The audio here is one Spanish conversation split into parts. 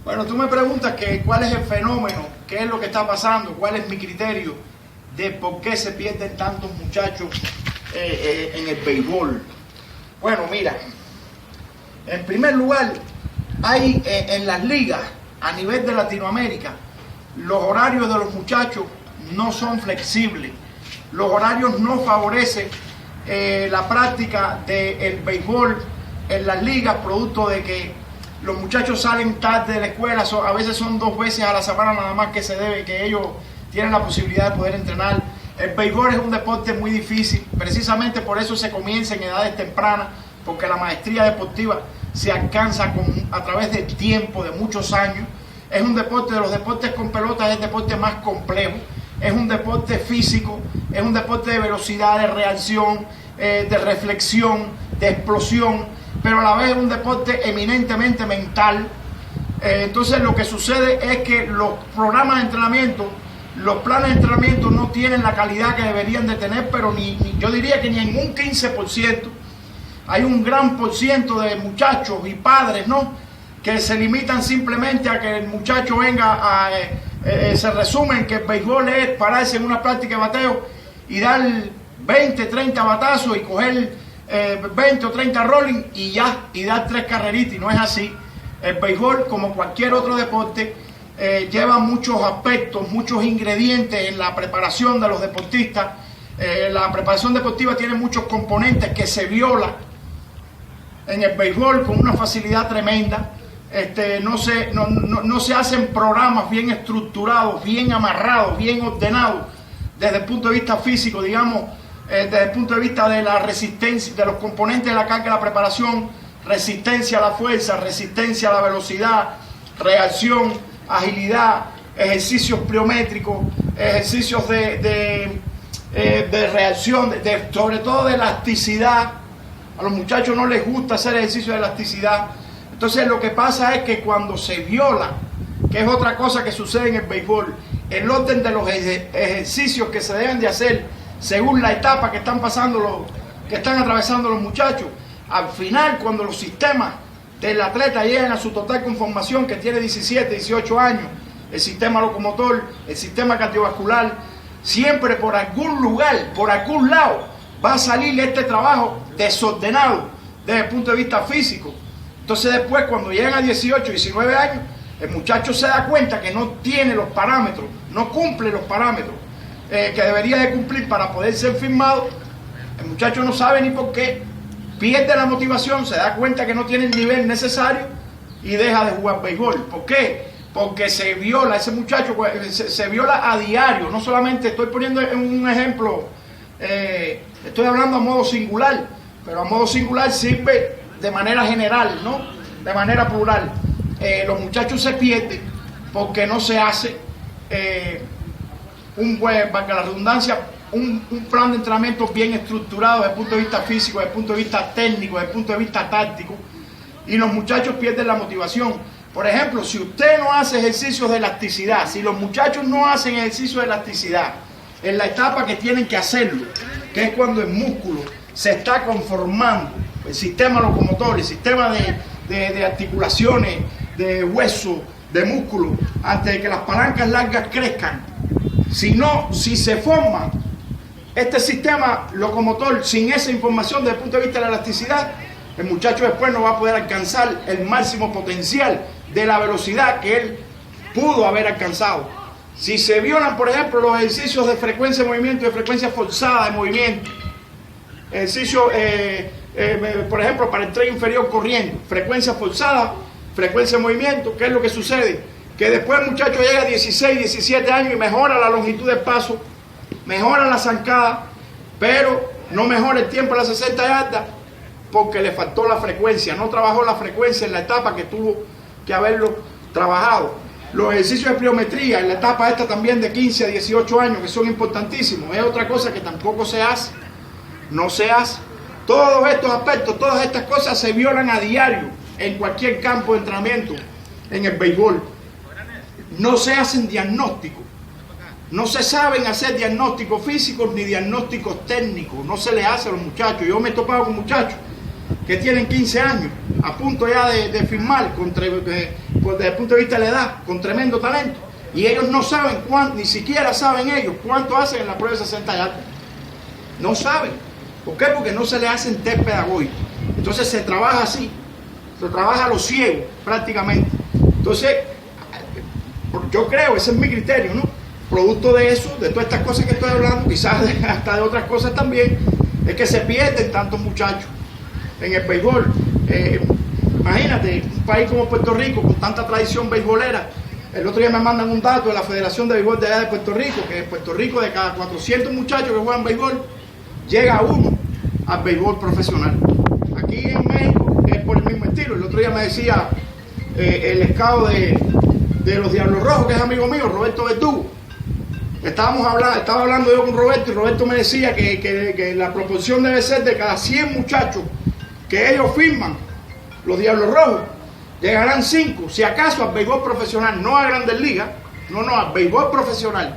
Bueno, tú me preguntas que cuál es el fenómeno, qué es lo que está pasando, cuál es mi criterio de por qué se pierden tantos muchachos en el béisbol. Bueno, mira, en primer lugar, hay en las ligas a nivel de Latinoamérica, los horarios de los muchachos no son flexibles, los horarios no favorecen la práctica del béisbol en las ligas, producto de que los muchachos salen tarde de la escuela, a veces son 2 veces a la semana nada más que se debe, que ellos tienen la posibilidad de poder entrenar. El béisbol es un deporte muy difícil, precisamente por eso se comienza en edades tempranas, porque la maestría deportiva se alcanza a través del tiempo, de muchos años. Es un deporte, de los deportes con pelotas, es el deporte más complejo, es un deporte físico, es un deporte de velocidad, de reacción, de reflexión, de explosión, pero a la vez es un deporte eminentemente mental. Entonces lo que sucede es que los programas de entrenamiento, los planes de entrenamiento no tienen la calidad que deberían de tener, pero yo diría que ni en un 15%. Hay un gran por ciento de muchachos y padres, ¿no?, que se limitan simplemente a que el muchacho venga se resumen que el béisbol es pararse en una práctica de bateo y dar 20, 30 batazos y coger 20 o 30 rolling y ya, y dar 3 carreritas, y no es así. El béisbol, como cualquier otro deporte, lleva muchos aspectos, muchos ingredientes en la preparación de los deportistas. La preparación deportiva tiene muchos componentes que se violan en el béisbol con una facilidad tremenda. No se hacen programas bien estructurados, bien amarrados, bien ordenados desde el punto de vista físico, digamos, desde el punto de vista de la resistencia, de los componentes de la carga de la preparación: resistencia a la fuerza, resistencia a la velocidad, reacción, agilidad, ejercicios pliométricos, ejercicios de reacción, sobre todo de elasticidad. A los muchachos no les gusta hacer ejercicios de elasticidad. Entonces lo que pasa es que cuando se viola, que es otra cosa que sucede en el béisbol, el orden de los ejercicios que se deben de hacer según la etapa que están pasando, que están atravesando los muchachos, al final, cuando los sistemas del atleta llegan a su total conformación, que tiene 17, 18 años, el sistema locomotor, el sistema cardiovascular, siempre por algún lugar, por algún lado, va a salir este trabajo desordenado desde el punto de vista físico. Entonces después, cuando llegan a 18, 19 años, el muchacho se da cuenta que no tiene los parámetros, no cumple los parámetros que debería de cumplir para poder ser firmado. El muchacho no sabe ni por qué, pierde la motivación, se da cuenta que no tiene el nivel necesario y deja de jugar béisbol. ¿Por qué? Porque se viola, ese muchacho se viola a diario. No solamente estoy poniendo un ejemplo, estoy hablando a modo singular, pero a modo singular sirve de manera general, ¿no?, de manera plural. Los muchachos se pierden porque no se hace valga la redundancia, un plan de entrenamiento bien estructurado desde el punto de vista físico, desde el punto de vista técnico, desde el punto de vista táctico, y los muchachos pierden la motivación. Por ejemplo, si usted no hace ejercicios de elasticidad, si los muchachos no hacen ejercicios de elasticidad en la etapa que tienen que hacerlo, que es cuando el músculo se está conformando, el sistema locomotor, el sistema de articulaciones, de hueso, de músculo, antes de que las palancas largas crezcan, si se forma este sistema locomotor sin esa información desde el punto de vista de la elasticidad, el muchacho después no va a poder alcanzar el máximo potencial de la velocidad que él pudo haber alcanzado. Si se violan, por ejemplo, los ejercicios de frecuencia de movimiento y de frecuencia forzada de movimiento, ejercicio, por ejemplo, para el tren inferior corriendo, frecuencia forzada, frecuencia de movimiento, ¿qué es lo que sucede? Que después el muchacho llega a 16, 17 años y mejora la longitud del paso, mejora la zancada, pero no mejora el tiempo de las 60 yardas porque le faltó la frecuencia, no trabajó la frecuencia en la etapa que tuvo que haberlo trabajado. Los ejercicios de pliometría en la etapa esta también de 15 a 18 años, que son importantísimos, es otra cosa que tampoco se hace, no se hace. Todos estos aspectos, todas estas cosas se violan a diario en cualquier campo de entrenamiento en el béisbol. No se hacen diagnósticos, no se saben hacer diagnósticos físicos ni diagnósticos técnicos, no se les hace a los muchachos. Yo me he topado con muchachos que tienen 15 años, a punto ya de firmar pues, desde el punto de vista de la edad, con tremendo talento. Y ellos no saben cuánto, ni siquiera saben ellos cuánto hacen en la prueba de 60 yardas. No saben. ¿Por qué? Porque no se le hacen test pedagógicos. Entonces se trabaja así. Se trabaja a lo ciego, prácticamente. Entonces, yo creo, ese es mi criterio, ¿no? Producto de eso, de todas estas cosas que estoy hablando, quizás hasta de otras cosas también, es que se pierden tantos muchachos en el béisbol. Imagínate, un país como Puerto Rico, con tanta tradición beisbolera. El otro día me mandan un dato de la Federación de Béisbol de allá de Puerto Rico, que en Puerto Rico de cada 400 muchachos que juegan béisbol, llega uno al béisbol profesional. Aquí en México es por el mismo estilo. El otro día me decía el scout de los Diablos Rojos, que es amigo mío, Roberto Verdugo. Estaba hablando yo con Roberto y Roberto me decía que la proporción debe ser de cada 100 muchachos que ellos firman, los Diablos Rojos, llegarán 5, si acaso, al béisbol profesional, no a Grandes Ligas, no, al béisbol profesional.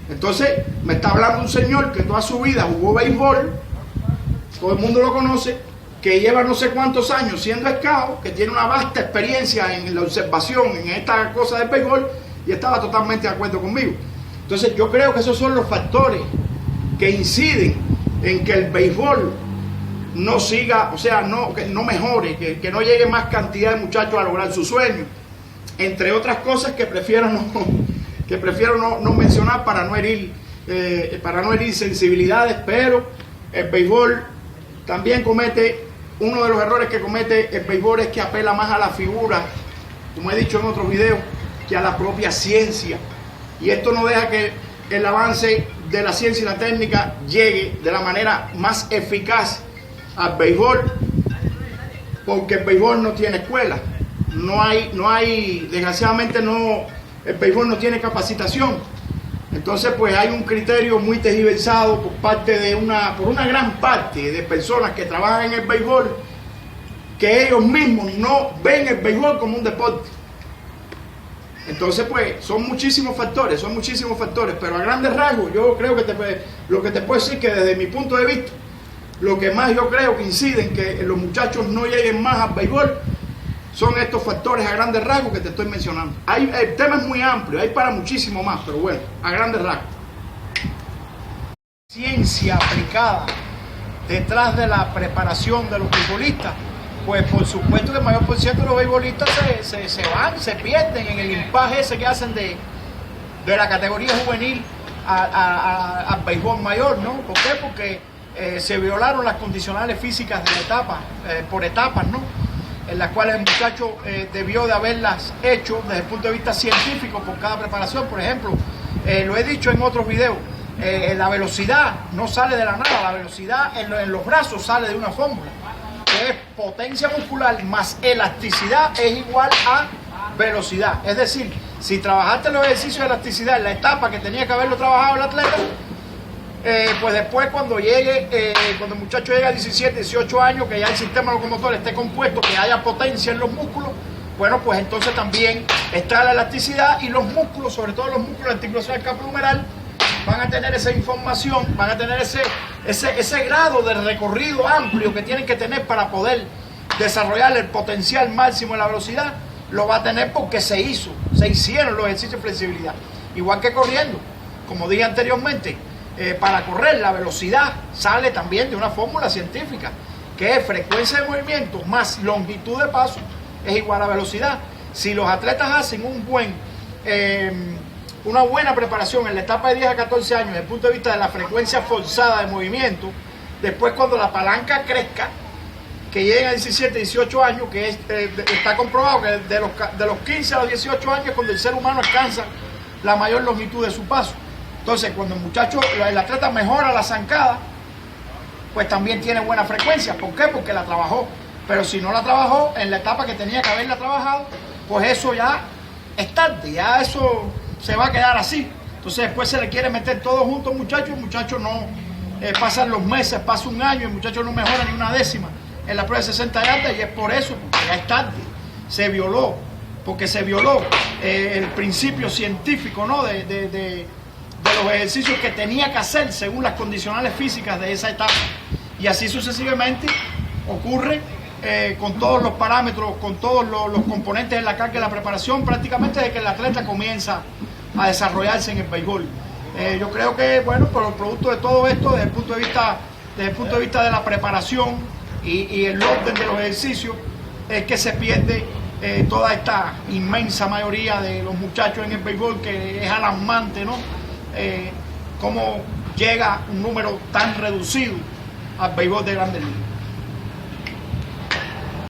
Entonces, me está hablando un señor que toda su vida jugó béisbol, todo el mundo lo conoce, que lleva no sé cuántos años siendo scout, que tiene una vasta experiencia en la observación, en esta cosa del béisbol, y estaba totalmente de acuerdo conmigo. Entonces, yo creo que esos son los factores que inciden en que el béisbol no siga, o sea, que no mejore, que no llegue más cantidad de muchachos a lograr su sueño, entre otras cosas que prefiero no mencionar para no herir sensibilidades. Pero el béisbol también comete, uno de los errores que comete el béisbol es que apela más a la figura, como he dicho en otros videos, que a la propia ciencia, y esto no deja que el avance de la ciencia y la técnica llegue de la manera más eficaz al béisbol, porque el béisbol no tiene escuela, desgraciadamente el béisbol no tiene capacitación. Entonces, pues hay un criterio muy tergiversado por una gran parte de personas que trabajan en el béisbol, que ellos mismos no ven el béisbol como un deporte. Entonces, pues, son muchísimos factores, pero a grandes rasgos, yo creo que lo que te puedo decir que desde mi punto de vista, lo que más yo creo que incide en que los muchachos no lleguen más al béisbol son estos factores a grandes rasgos que te estoy mencionando. El tema es muy amplio, hay para muchísimo más, pero bueno, a grandes rasgos. Ciencia aplicada detrás de la preparación de los beisbolistas, pues por supuesto que el mayor por ciento de los beisbolistas se pierden en el impasse ese que hacen de la categoría juvenil al béisbol mayor, ¿no? ¿Por qué? Porque se violaron las condicionales físicas de la etapa, por etapas, ¿no? En las cuales el muchacho debió de haberlas hecho desde el punto de vista científico por cada preparación. Por ejemplo, lo he dicho en otros videos, la velocidad no sale de la nada, la velocidad en los brazos sale de una fórmula, que es potencia muscular más elasticidad es igual a velocidad. Es decir, si trabajaste los ejercicios de elasticidad en la etapa que tenía que haberlo trabajado el atleta, pues después cuando el muchacho llega a 17, 18 años, que ya el sistema locomotor esté compuesto, que haya potencia en los músculos, bueno, pues entonces también está la elasticidad, y los músculos, sobre todo los músculos de articulación escapulohumeral, van a tener esa información, van a tener ese grado de recorrido amplio que tienen que tener para poder desarrollar el potencial máximo de la velocidad. Lo va a tener porque se hicieron los ejercicios de flexibilidad. Igual que corriendo, como dije anteriormente, para correr la velocidad sale también de una fórmula científica, que es frecuencia de movimiento más longitud de paso es igual a velocidad. Si los atletas hacen una buena preparación en la etapa de 10 a 14 años desde el punto de vista de la frecuencia forzada de movimiento, después cuando la palanca crezca, que lleguen a 17, 18 años, que está comprobado que de los 15 a los 18 años es cuando el ser humano alcanza la mayor longitud de su paso. Entonces, cuando el atleta mejora la zancada, pues también tiene buena frecuencia. ¿Por qué? Porque la trabajó. Pero si no la trabajó en la etapa que tenía que haberla trabajado, pues eso ya es tarde, ya eso se va a quedar así. Entonces después se le quiere meter todo junto al muchacho, el muchacho no, pasan los meses, pasa un año, el muchacho no mejora ni una décima en la prueba de 60 yardas, y es por eso, porque ya es tarde, se violó el principio científico, ¿no? de los ejercicios que tenía que hacer según las condicionales físicas de esa etapa, y así sucesivamente ocurre con todos los parámetros, con todos los componentes de la carga y la preparación, prácticamente desde que el atleta comienza a desarrollarse en el béisbol. Yo creo que, bueno, por el producto de todo esto, desde el punto de vista de la preparación y el orden de los ejercicios, es que se pierde toda esta inmensa mayoría de los muchachos en el béisbol, que es alarmante, ¿no? Cómo llega un número tan reducido al béisbol de Grandes Ligas.